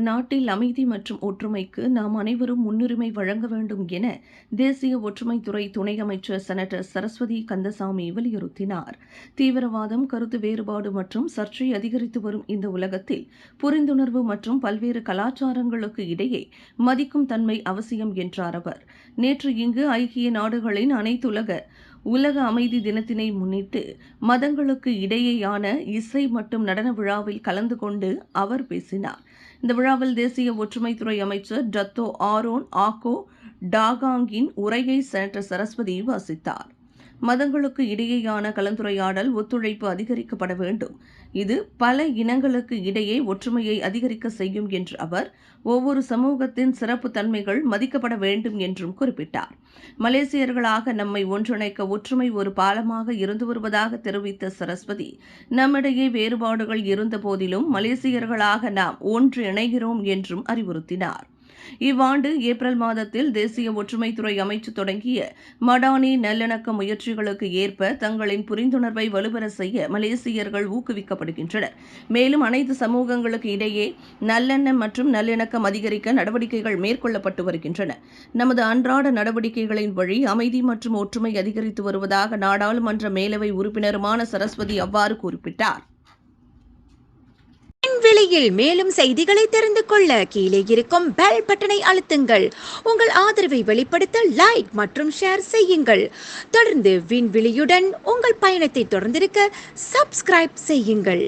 நாட்டில் அமைதி மற்றும் ஒற்றுமைக்கு நாம் அனைவரும் முன்னுரிமை வழங்க வேண்டும் என தேசிய ஒற்றுமைத்துறை துணை அமைச்சர் செனட்டர் சரஸ்வதி கந்தசாமி வலியுறுத்தினார். தீவிரவாதம், கருத்து வேறுபாடு மற்றும் சர்ச்சை அதிகரித்து வரும் இந்த உலகத்தில் புரிந்துணர்வு மற்றும் பல்வேறு கலாச்சாரங்களுக்கு இடையே மதிக்கும் தன்மை அவசியம் என்றார் அவர். நேற்று இங்கு ஐக்கிய நாடுகளின் அனைத்துலக உலக அமைதி தினத்தினை முன்னிட்டு மதங்களுக்கு இடையேயான இசை மற்றும் நடன விழாவில் கலந்து கொண்டு அவர் பேசினார். இந்த விழாவில் தேசிய ஒற்றுமைத்துறை அமைச்சர் டத்தோ ஆரோன் ஆகோ டாகாங்கின் உரையை செனட்டர் சரஸ்வதி வாசித்தார். மதங்களுக்கு இடையேயான கலந்துரையாடல், ஒத்துழைப்பு அதிகரிக்கப்பட வேண்டும். இது பல இனங்களுக்கு இடையே ஒற்றுமையை அதிகரிக்க செய்யும் என்று அவர், ஒவ்வொரு சமூகத்தின் சிறப்பு தன்மைகள் மதிக்கப்பட வேண்டும் என்றும் குறிப்பிட்டார். மலேசியர்களாக நம்மை ஒன்றிணைக்க ஒற்றுமை ஒரு பாலமாக இருந்து வருவதாக தெரிவித்த சரஸ்வதி, நம்மிடையே வேறுபாடுகள் இருந்த போதிலும் மலேசியர்களாக நாம் ஒன்றிணைகிறோம் என்றும் அறிவுறுத்தினார். இவ்வாண்டு ஏப்ரல் மாதத்தில் தேசிய ஒற்றுமைத்துறை அமைச்சு தொடங்கிய மடானி நல்லிணக்க முயற்சிகளுக்கு ஏற்ப தங்களின் புரிந்துணர்வை வலுப்பெற செய்ய மலேசியர்கள் ஊக்குவிக்கப்படுகின்றனர். மேலும் அனைத்து சமூகங்களுக்கு இடையே நல்லெண்ணம் மற்றும் நல்லிணக்கம் அதிகரிக்க நடவடிக்கைகள் மேற்கொள்ளப்பட்டு வருகின்றன. நமது அன்றாட நடவடிக்கைகளின் வழி அமைதி மற்றும் ஒற்றுமை அதிகரித்து வருவதாக நாடாளுமன்ற மேலவை உறுப்பினருமான சரஸ்வதி அவ்வாறு குறிப்பிட்டார். விண்வெளியில் மேலும் செய்திகளை தெரிந்து கொள்ள கீழே இருக்கும் பெல் பட்டனை அழுத்துங்கள். உங்கள் ஆதரவை வெளிப்படுத்த லைக் மற்றும் ஷேர் செய்யுங்கள். தொடர்ந்து விண்வெளியுடன் உங்கள் பயணத்தை தொடர்ந்திருக்க சப்ஸ்கிரைப் செய்யுங்கள்.